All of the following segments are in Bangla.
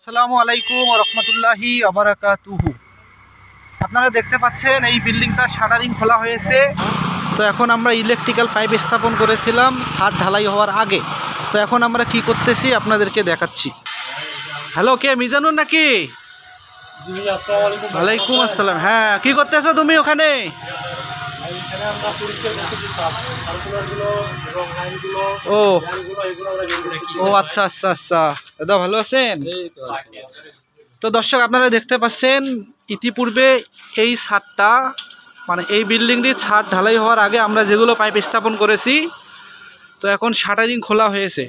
আসসালামু আলাইকুম ওয়া রাহমাতুল্লাহি ওয়া বারাকাতুহু। আপনারা দেখতে পাচ্ছেন এই বিল্ডিংটা শাটারিং খোলা হয়েছে। তো এখন আমরা ইলেকট্রিক্যাল পাইপ স্থাপন করেছিলাম ছাদ ঢালাই হওয়ার আগে। তো এখন আমরা কি করতেছি আপনাদেরকে দেখাচ্ছি। হ্যালো, কে মিজানুর নাকি? জি, আসসালামু আলাইকুম। ওয়ালাইকুম আসসালাম। হ্যাঁ, কি করতেছো তুমি ওখানে? এখানে আমরা পরিষ্কার করতেছি সার্কুলারগুলো এবং লাইনগুলো, ও এগুলো আমরা বের করতেছি। ও আচ্ছা আচ্ছা আচ্ছা, দাদা ভালো আছেন? এই তো তো দর্শক, আপনারা দেখতে পাচ্ছেন ইতিপূর্বে এই ছাদটা মানে এই বিল্ডিংটির ছাদ ঢালাই হওয়ার আগে আমরা যেগুলো পাইপ স্থাপন করেছি, তো এখন শাটারিং খোলা হয়েছে।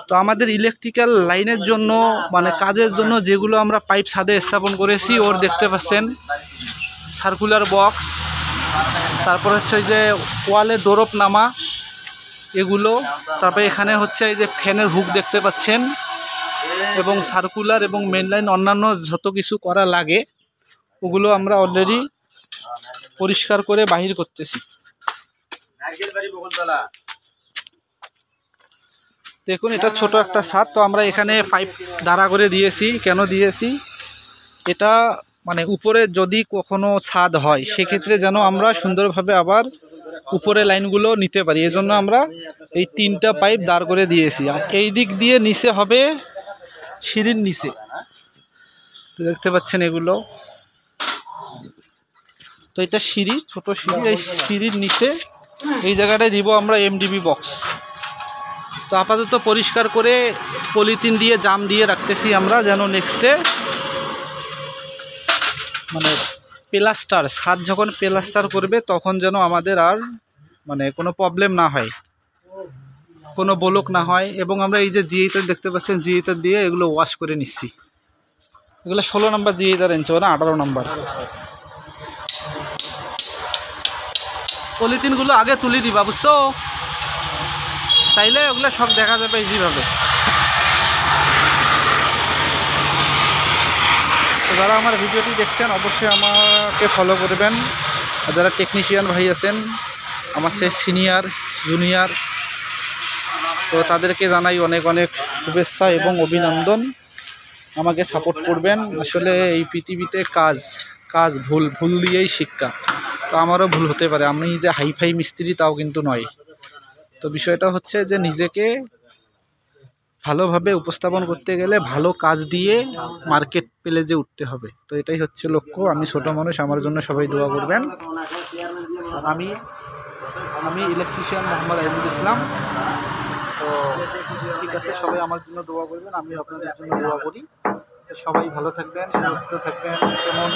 তো আমাদের ইলেকট্রিক্যাল লাইনের জন্য মানে কাজের জন্য যেগুলো আমরা পাইপ ছাদে স্থাপন করেছি ওর দেখতে পাচ্ছেন সার্কুলার বক্স, তারপর হচ্ছে ওই যে ওয়ালে ডোরপ নামা এগুলো, তারপরে এখানে হচ্ছে এই যে ফ্যানের হুক দেখতে পাচ্ছেন, এবং সার্কুলার এবং মেন লাইন অন্যান্য যত কিছু করা লাগে ওগুলো আমরা অলরেডি পরিষ্কার করে বাহির করতেছি। দেখুন, এটা ছোট একটা ছাদ। তো আমরা এখানে পাইপ দাঁড়া করে দিয়েছি। কেন দিয়েছি? এটা মানে উপরে যদি কখনো ছাদ হয় সেক্ষেত্রে যেন আমরা সুন্দরভাবে আবার উপরে লাইনগুলো নিতে পারি, এজন্য আমরা এই তিনটা পাইপ দাঁড় করে দিয়েছি। আর এই দিক দিয়ে নিচে হবে সিঁড়ির নিচে, দেখতে পাচ্ছেন এগুলো। তো এটা সিঁড়ি, ছোট সিঁড়ি। এই সিঁড়ির নিচে এই জায়গাটায় দিব আমরা এমডিবি বক্স। তো আপাতত পরিষ্কার করে পলিথিন দিয়ে জাম দিয়ে রাখতেছি আমরা, যেন নেক্সটে মানে প্লাস্টার ছাদ যখন প্লাস্টার করবে তখন যেন আমাদের আর মানে কোনো প্রবলেম না হয়, কোনো ব্লক না হয়। এবং আমরা এই যে জিএইটার দেখতে পাচ্ছেন, জিএইটার দিয়ে এগুলো ওয়াশ করে নিচ্ছি। এগুলো 16 নম্বর জিএইটার এনছো না, 18 নম্বর। পলিথিনগুলো আগে তুলে দিবা, বুঝছো? তাইলে ওগুলো সব দেখা যাবে ইজিভাবে। তো যারা আমার ভিডিওটি দেখছেন অবশ্যই আমাকে ফলো করবেন। আর যারা টেকনিশিয়ান ভাই আছেন আমার সে সিনিয়র জুনিয়র, তো তাদেরকে জানাই অনেক অনেক শুভেচ্ছা এবং অভিনন্দন। আমাকে সাপোর্ট করবেন। আসলে এই পৃথিবীতে কাজ ভুল দিয়েই শিক্ষা। তো আমারও ভুল হতে পারে, আমি যে হাইফাই মিস্ত্রি তাও কিন্তু নয়। তো বিষয়টা হচ্ছে যে নিজেকে ভালোভাবে উপস্থাপন করতে গেলে ভালো কাজ দিয়ে মার্কেট প্লেসে উঠতে হবে। তো এটাই হচ্ছে লক্ষ্য। আমি ছোট মানুষ, আমার জন্য সবাই দোয়া করবেন। আমি ইলেকট্রিশিয়ান মোহাম্মদ আইনুল ইসলাম। তো ঠিক আছে, সবাই আমার জন্য দোয়া করবেন, আমি আপনাদের জন্য দোয়া করি। সবাই ভালো থাকবেন, সুরক্ষিত থাকবেন। যেমন